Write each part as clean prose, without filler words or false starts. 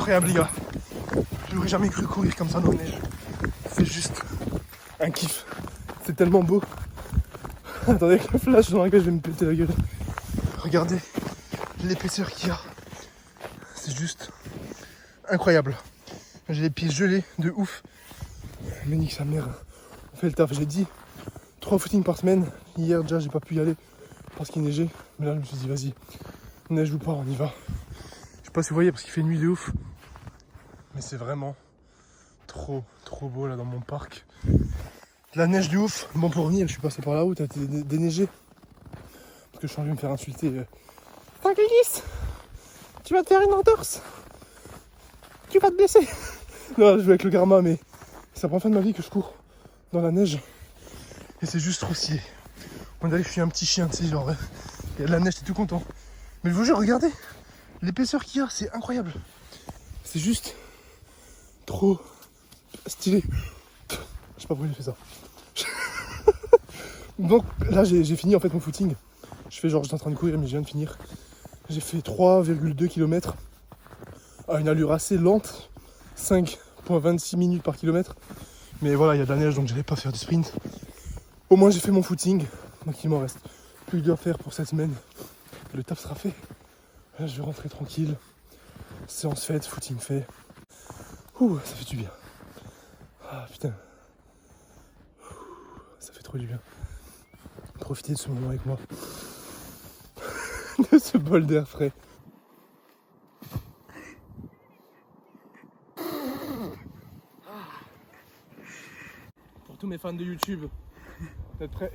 incroyable les gars. J'aurais jamais cru courir comme ça dans la neige. C'est juste un kiff. C'est tellement beau. Attendez, avec le flash dans lequel je vais me péter la gueule. Regardez l'épaisseur qu'il y a. C'est juste incroyable. J'ai les pieds gelés de ouf. Mais nique sa mère. On fait le taf. J'ai dit 3 footings par semaine. Hier déjà j'ai pas pu y aller parce qu'il neigeait. Mais là je me suis dit vas-y, neige ou pas, on y va. Je sais pas si vous voyez parce qu'il fait nuit de ouf. Mais c'est vraiment trop beau là dans mon parc. De la neige de ouf. Bon pour venir, je suis passé par là où t'as été déneigé. Parce que je suis en train de me faire insulter. T'as glisse. Tu vas te faire une entorse. Tu vas te blesser. Non, je joue avec le karma, mais c'est la première fois de ma vie que je cours dans la neige. Et c'est juste trop stylé. On dirait que je suis un petit chien, tu sais, genre, il y a de la neige, t'es tout content. Mais je vous jure, regardez, l'épaisseur qu'il y a, c'est incroyable. C'est juste trop stylé. Je sais pas pourquoi j'ai fait ça. Donc là, j'ai fini en fait mon footing. J'étais en train de courir, mais je viens de finir. J'ai fait 3,2 km à une allure assez lente, 5,26 minutes par kilomètre. Mais voilà, il y a de la neige, donc j'allais pas faire du sprint. Au moins j'ai fait mon footing, donc il m'en reste plus que à faire pour cette semaine. Le taf sera fait. Là je vais rentrer tranquille. Séance faite, footing fait. Ouh, ça fait du bien. Ah putain. Ça fait trop du bien. Profitez de ce moment avec moi. De ce bol d'air frais. Pour tous mes fans de YouTube, vous êtes prêts?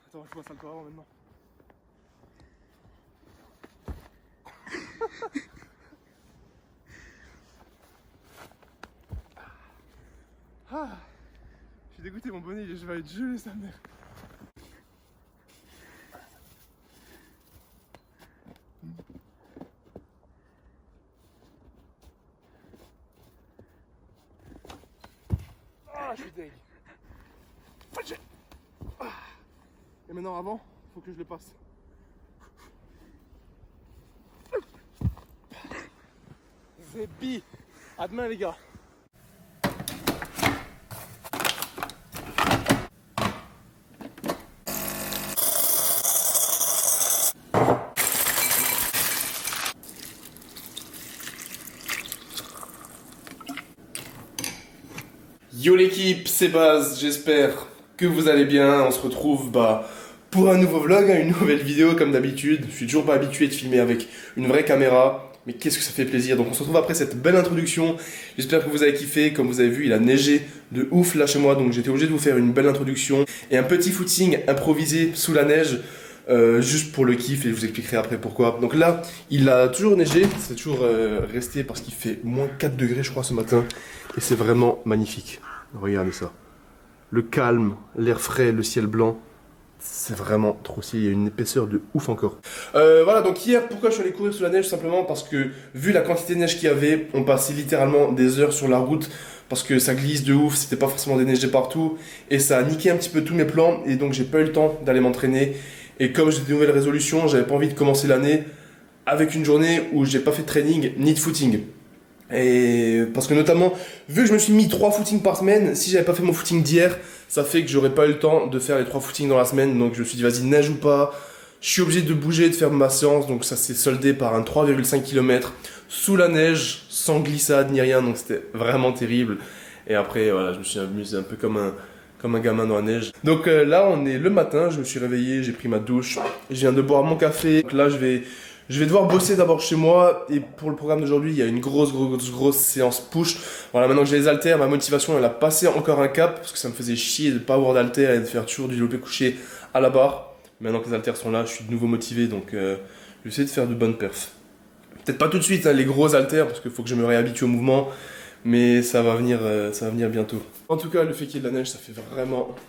Attends, je vois ça le corps avant maintenant. Ah, je suis dégoûté, mon bonnet, je vais être gelé, sa mère. Ah, je suis deg. Et maintenant, avant, faut que je le passe. C'est bi. À demain, les gars. Yo l'équipe, c'est Baz, j'espère que vous allez bien. On se retrouve pour un nouveau vlog, une nouvelle vidéo comme d'habitude. Je suis toujours pas habitué de filmer avec une vraie caméra, mais qu'est-ce que ça fait plaisir. Donc on se retrouve après cette belle introduction. J'espère que vous avez kiffé. Comme vous avez vu, il a neigé de ouf là chez moi, donc j'étais obligé de vous faire une belle introduction et un petit footing improvisé sous la neige. Juste pour le kiff et je vous expliquerai après pourquoi. Donc là, il a toujours neigé, c'est toujours resté parce qu'il fait moins 4 degrés je crois ce matin et c'est vraiment magnifique. Regardez ça. Le calme, l'air frais, le ciel blanc, c'est vraiment trop stylé, il y a une épaisseur de ouf encore. Voilà, donc hier, pourquoi je suis allé courir sous la neige? Simplement parce que vu la quantité de neige qu'il y avait, on passait littéralement des heures sur la route parce que ça glisse de ouf, c'était pas forcément déneigé partout et ça a niqué un petit peu tous mes plans et donc j'ai pas eu le temps d'aller m'entraîner. Et comme j'ai des nouvelles résolutions, j'avais pas envie de commencer l'année avec une journée où j'ai pas fait de training ni de footing. Et parce que notamment, vu que je me suis mis 3 footings par semaine, si j'avais pas fait mon footing d'hier, ça fait que j'aurais pas eu le temps de faire les 3 footings dans la semaine. Donc je me suis dit vas-y, neige ou pas, je suis obligé de bouger, de faire ma séance. Donc ça s'est soldé par un 3,5 km sous la neige, sans glissade ni rien. Donc c'était vraiment terrible. Et après voilà, je me suis amusé un peu comme un gamin dans la neige. Donc là on est le matin, je me suis réveillé, j'ai pris ma douche, je viens de boire mon café. Donc là je vais devoir bosser d'abord chez moi et pour le programme d'aujourd'hui il y a une grosse séance push. Voilà, maintenant que j'ai les haltères, ma motivation elle a passé encore un cap parce que ça me faisait chier de pas avoir d'haltères et de faire toujours du développé couché à la barre. Maintenant que les haltères sont là, je suis de nouveau motivé donc je vais essayer de faire de bonnes perfs. Peut-être pas tout de suite hein, les gros haltères parce qu'il faut que je me réhabitue au mouvement. Mais ça va venir bientôt. En tout cas, le fait qu'il y ait de la neige, ça fait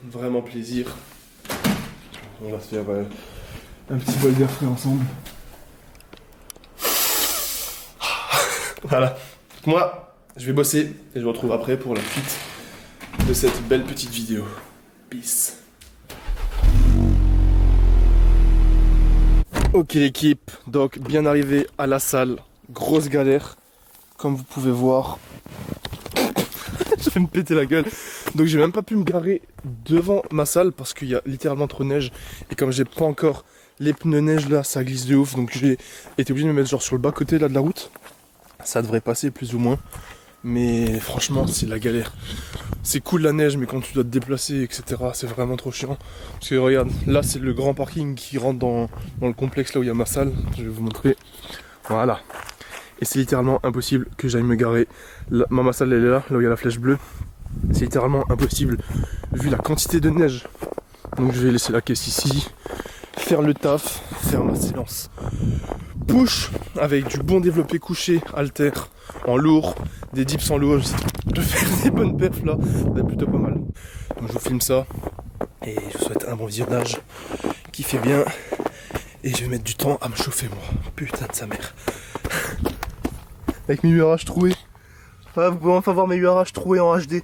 vraiment plaisir. On va se faire un petit bol d'air frais ensemble. Voilà. Moi, je vais bosser et je vous retrouve après pour la suite de cette belle petite vidéo. Peace. Ok l'équipe, donc bien arrivé à la salle, grosse galère, comme vous pouvez voir. Je vais me péter la gueule. Donc j'ai même pas pu me garer devant ma salle parce qu'il y a littéralement trop de neige. Et comme j'ai pas encore les pneus neige là, ça glisse de ouf. Donc j'ai été obligé de me mettre genre sur le bas côté là de la route. Ça devrait passer plus ou moins. Mais franchement c'est la galère. C'est cool la neige mais quand tu dois te déplacer etc. c'est vraiment trop chiant. Parce que regarde, là c'est le grand parking qui rentre dans le complexe là où il y a ma salle. Je vais vous montrer. Voilà. Et c'est littéralement impossible que j'aille me garer. Là, ma salle elle est là où il y a la flèche bleue. C'est littéralement impossible vu la quantité de neige. Donc je vais laisser la caisse ici, faire le taf, faire ma séance push avec du bon développé couché, halter en lourd, des dips en lourd. Je vais faire des bonnes perfs là, ça va être plutôt pas mal. Donc je vous filme ça et je vous souhaite un bon visionnage, kiffez bien et je vais mettre du temps à me chauffer moi. Putain de sa mère. Avec mes URH troués. Ah, vous pouvez enfin voir mes URH troués en HD.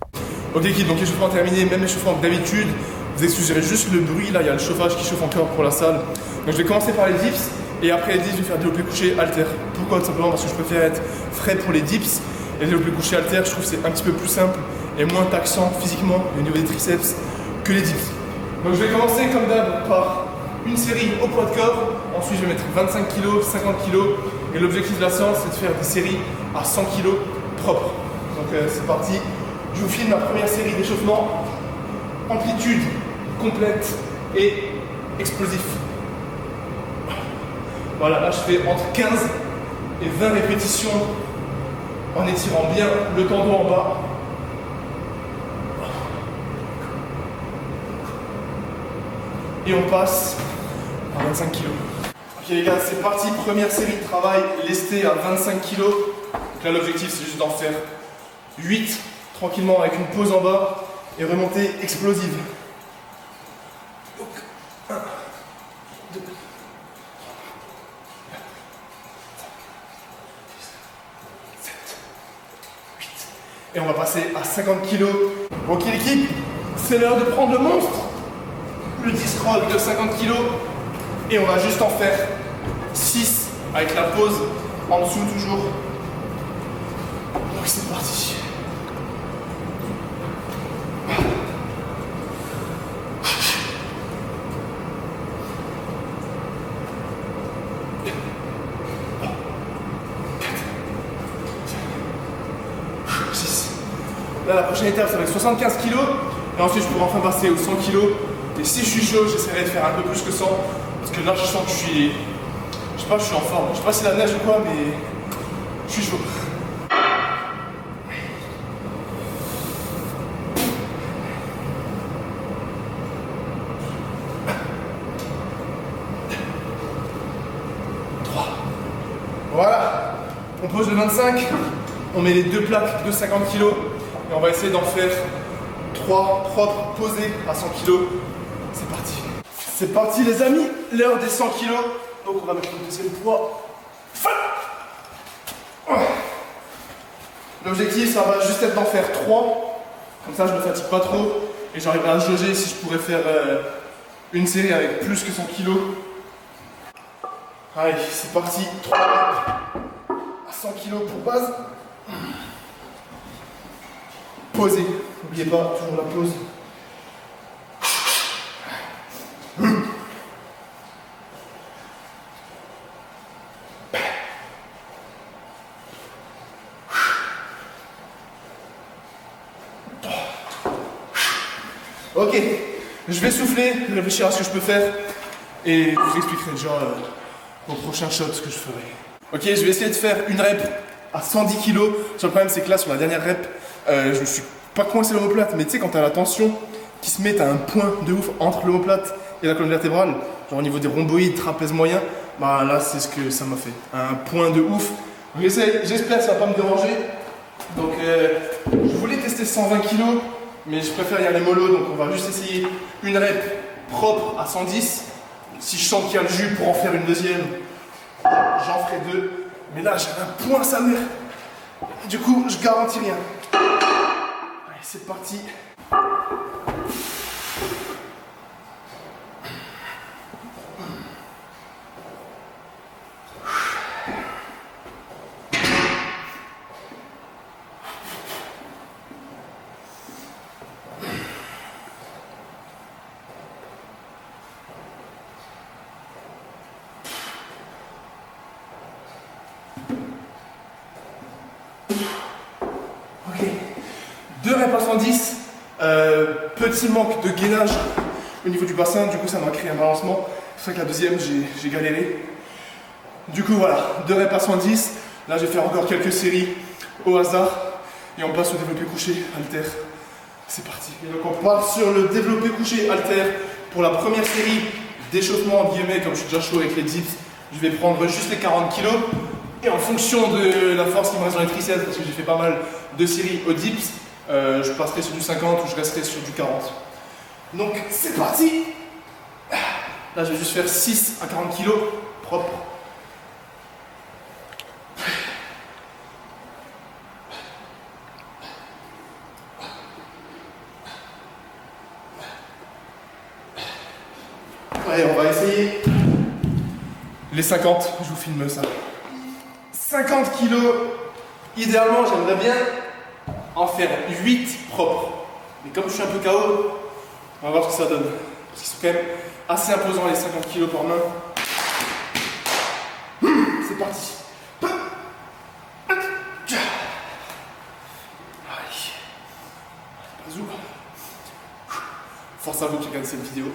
Ok l'équipe, donc l'échauffement terminé, même l'échauffement que d'habitude. Vous excuserez juste le bruit, là il y a le chauffage qui chauffe encore pour la salle. Donc je vais commencer par les dips, et après les dips je vais faire développé couché halter. Pourquoi? Tout simplement parce que je préfère être frais pour les dips. Et le développé couché halter, je trouve que c'est un petit peu plus simple et moins taxant physiquement au niveau des triceps que les dips. Donc je vais commencer comme d'hab par une série au poids de corps. Ensuite je vais mettre 25 kg, 50 kg. Et l'objectif de la séance c'est de faire des séries à 100 kg propres. Donc c'est parti. Je vous filme la première série d'échauffement. Amplitude complète et explosif. Voilà, là je fais entre 15 et 20 répétitions en étirant bien le tendon en bas. Et on passe à 25 kg. Ok les gars, c'est parti, première série de travail lestée à 25 kg. Donc là l'objectif c'est juste d'en faire 8 tranquillement avec une pause en bas et remontée explosive. Donc 1, 2, 3, 7, 8. Et on va passer à 50 kg. Ok l'équipe, c'est l'heure de prendre le monstre. Le disc roll de 50 kg. Et on va juste en faire 6 avec la pause en dessous toujours. Donc c'est parti. Là, la prochaine étape, ça va être 75 kg. Et ensuite, je pourrai enfin passer aux 100 kg. Et si je suis chaud, j'essaierai de faire un peu plus que 100. Parce que là, je sens que je suis. Je sais pas, je suis en forme. Je sais pas si c'est la neige ou quoi, mais. Je suis chaud. Voilà. On pose le 25. On met les deux plaques de 50 kg. Et on va essayer d'en faire 3 propres posés à 100 kg. C'est parti. C'est parti les amis, l'heure des 100 kg. Donc on va mettre le deuxième poids. L'objectif ça va juste être d'en faire 3. Comme ça je ne me fatigue pas trop. Et j'arriverai à jauger si je pourrais faire une série avec plus que 100 kg. Allez, c'est parti. 3 à 100 kg pour base. Posez, n'oubliez pas, toujours la pause. Ok, je vais souffler, réfléchir à ce que je peux faire et je vous expliquerai déjà au prochain shot ce que je ferai. Ok, je vais essayer de faire une rep à 110 kg. Le problème c'est que là sur la dernière rep, je me suis pas coincé l'omoplate, mais tu sais quand t'as la tension qui se met, t'as un point de ouf entre l'omoplate et la colonne vertébrale, genre au niveau des rhomboïdes, trapèze moyen, bah là c'est ce que ça m'a fait, un point de ouf. Donc j'espère que ça va pas me déranger. Donc je voulais tester 120 kg, mais je préfère y aller mollo, donc on va juste essayer une rep propre à 110. Si je sens qu'il y a le jus pour en faire une deuxième, j'en ferai 2. Mais là j'ai un point sa mère. Du coup je garantis rien. Allez c'est parti. reps à 110. Petit manque de gainage au niveau du bassin, du coup ça m'a créé un balancement. C'est vrai que la deuxième, j'ai galéré. Du coup voilà, 2 reps à 110. Là je vais faire encore quelques séries au hasard. Et on passe au développé couché, halter. C'est parti. Et donc on part sur le développé couché, halter. Pour la première série d'échauffement, en guillemets, comme je suis déjà chaud avec les dips, je vais prendre juste les 40 kg. Et en fonction de la force qui me reste dans les triceps, parce que j'ai fait pas mal de séries au dips, je passerai sur du 50 ou je resterai sur du 40. Donc c'est parti. Là je vais juste faire 6 à 40 kg propre. Allez, on va essayer les 50, je vous filme ça. 50 kg, idéalement j'aimerais bien en faire 8 propres. Mais comme je suis un peu KO, on va voir ce que ça donne. Parce qu'ils sont quand même assez imposants les 50 kg par main. C'est parti. Allez. Force à vous qui regardez cette vidéo.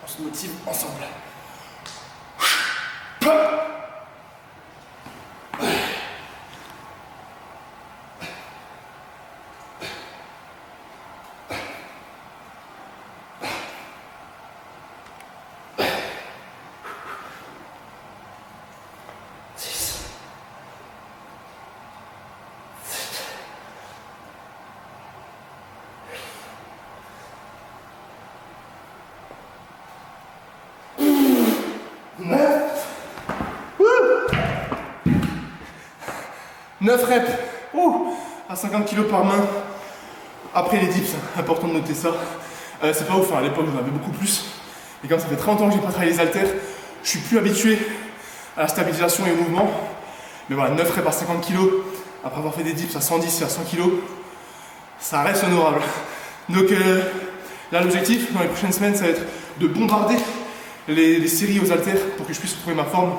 On se motive ensemble. 9 reps à 50 kg par main. Après les dips, important de noter ça. C'est pas ouf, à l'époque j'en avais beaucoup plus. Et comme ça fait 30 ans que j'ai pas travaillé les haltères, je suis plus habitué à la stabilisation et au mouvement. Mais voilà, 9 reps à 50 kg, après avoir fait des dips à 110 et à 100 kg, ça reste honorable. Donc là l'objectif dans les prochaines semaines, ça va être de bombarder les séries aux haltères pour que je puisse retrouver ma forme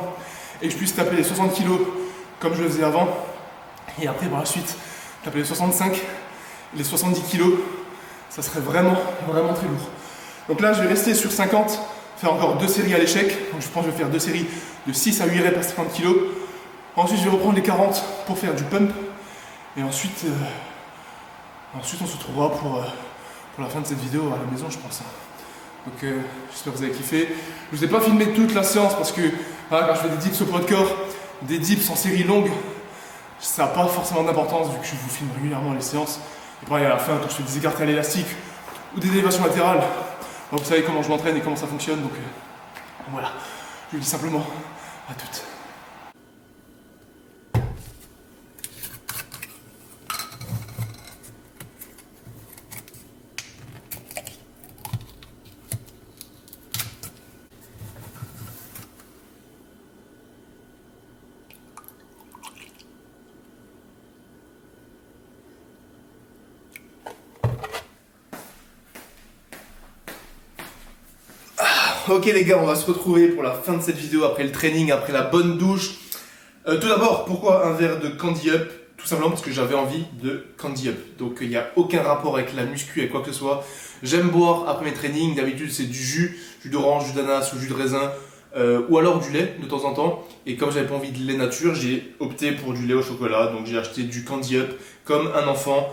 et que je puisse taper les 60 kg comme je le faisais avant. Et après par la suite, taper les 65, les 70 kg, ça serait vraiment très lourd. Donc là je vais rester sur 50, faire encore 2 séries à l'échec. Donc je pense que je vais faire 2 séries de 6 à 8 reps à 50 kg. Ensuite je vais reprendre les 40 pour faire du pump. Et ensuite on se retrouvera pour la fin de cette vidéo à la maison je pense. Donc j'espère que vous avez kiffé. Je ne vous ai pas filmé toute la séance parce que voilà, quand je fais des dips au poids de corps, des dips en série longue, ça n'a pas forcément d'importance vu que je vous filme régulièrement les séances. Et pareil à la fin quand je fais des écartés à l'élastique ou des élévations latérales, vous savez comment je m'entraîne et comment ça fonctionne. Donc voilà, je vous dis simplement à toutes. Ok les gars, on va se retrouver pour la fin de cette vidéo après le training, après la bonne douche. Tout d'abord, pourquoi un verre de Candy Up? Tout simplement parce que j'avais envie de Candy Up. Donc il n'y a aucun rapport avec la muscu, avec quoi que ce soit. J'aime boire après mes trainings, d'habitude c'est du jus d'orange, jus d'ananas ou jus de raisin. Ou alors du lait de temps en temps. Et comme j'avais pas envie de lait nature, j'ai opté pour du lait au chocolat. Donc j'ai acheté du Candy Up comme un enfant.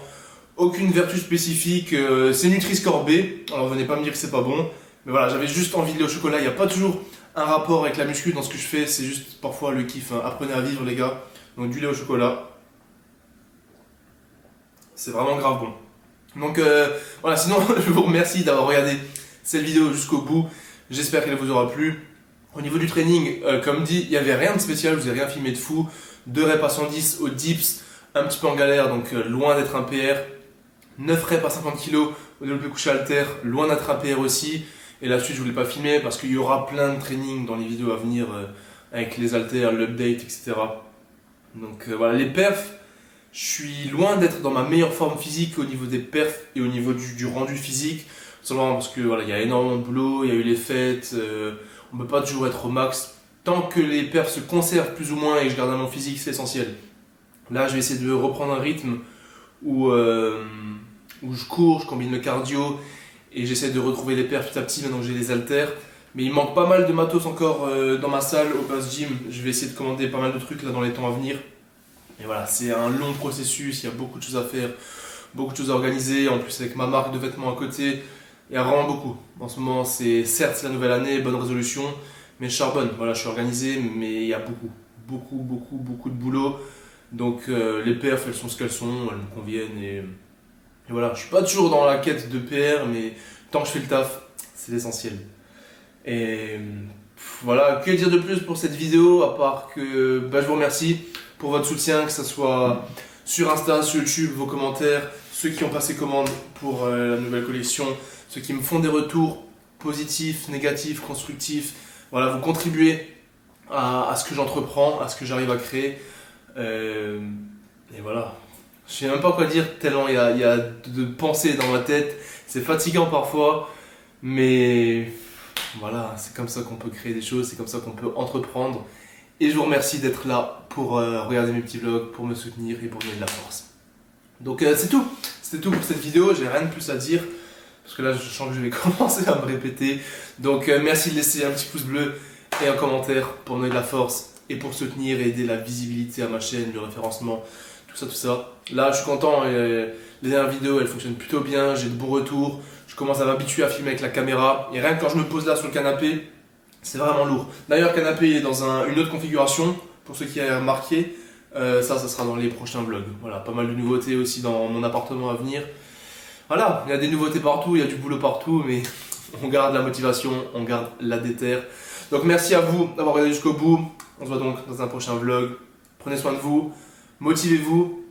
Aucune vertu spécifique, c'est Nutri-Score B. Alors venez pas me dire que c'est pas bon. Mais voilà, j'avais juste envie de lait au chocolat. Il n'y a pas toujours un rapport avec la muscu dans ce que je fais. C'est juste parfois le kiff. Hein. Apprenez à vivre les gars. Donc du lait au chocolat. C'est vraiment grave bon. Donc voilà, sinon je vous remercie d'avoir regardé cette vidéo jusqu'au bout. J'espère qu'elle vous aura plu. Au niveau du training, comme dit, il n'y avait rien de spécial. Je vous ai rien filmé de fou. 2 reps à 110 au dips. Un petit peu en galère, donc loin d'être un PR. 9 reps à 50 kg au développé couché haltère. Loin d'être un PR aussi. Et la suite je ne voulais pas filmer parce qu'il y aura plein de training dans les vidéos à venir avec les haltères, l'update, etc. Donc voilà, les perfs, je suis loin d'être dans ma meilleure forme physique au niveau des perfs et au niveau du rendu physique. Simplement parce que voilà, il y a énormément de boulot, il y a eu les fêtes, on ne peut pas toujours être au max. Tant que les perfs se conservent plus ou moins et que je garde un bon physique, c'est essentiel. Là je vais essayer de reprendre un rythme où où je cours, je combine le cardio et j'essaie de retrouver les perfs petit à petit maintenant que j'ai les haltères. Mais il manque pas mal de matos encore dans ma salle au Buzz Gym. Je vais essayer de commander pas mal de trucs là dans les temps à venir. Et voilà, c'est un long processus, il y a beaucoup de choses à faire, beaucoup de choses à organiser. En plus avec ma marque de vêtements à côté, il y a vraiment beaucoup. En ce moment, certes c'est la nouvelle année, bonne résolution, mais je charbonne. Voilà, je suis organisé, mais il y a beaucoup de boulot. Donc les perfs, elles sont ce qu'elles sont, elles me conviennent et voilà. Je suis pas toujours dans la quête de PR, mais tant que je fais le taf, c'est l'essentiel. Et voilà, que dire de plus pour cette vidéo à part que je vous remercie pour votre soutien, que ce soit sur Insta, sur YouTube, vos commentaires, ceux qui ont passé commande pour la nouvelle collection, ceux qui me font des retours positifs, négatifs, constructifs. Voilà, vous contribuez à ce que j'entreprends, à ce que j'arrive à créer. Et voilà, je sais même pas quoi dire tellement il y a de pensées dans ma tête. C'est fatigant parfois, mais voilà, c'est comme ça qu'on peut créer des choses, c'est comme ça qu'on peut entreprendre. Et je vous remercie d'être là pour regarder mes petits vlogs, pour me soutenir et pour donner de la force. Donc c'est tout. C'était tout pour cette vidéo, j'ai rien de plus à dire. Parce que là, je sens que je vais commencer à me répéter. Donc merci de laisser un petit pouce bleu et un commentaire pour donner de la force et pour soutenir et aider la visibilité à ma chaîne, le référencement, tout ça. Là, je suis content. Les dernières vidéos, elles fonctionnent plutôt bien, j'ai de bons retours. Je commence à m'habituer à filmer avec la caméra. Et rien que quand je me pose là sur le canapé, c'est vraiment lourd. D'ailleurs, le canapé est dans une autre configuration, pour ceux qui avaient remarqué. Ça sera dans les prochains vlogs. Voilà, pas mal de nouveautés aussi dans mon appartement à venir. Voilà, il y a des nouveautés partout, il y a du boulot partout, mais on garde la motivation, on garde la déterre. Donc merci à vous d'avoir regardé jusqu'au bout. On se voit donc dans un prochain vlog. Prenez soin de vous, motivez-vous.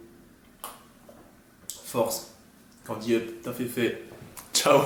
Force. Quand dit up, t'as fait. Ciao.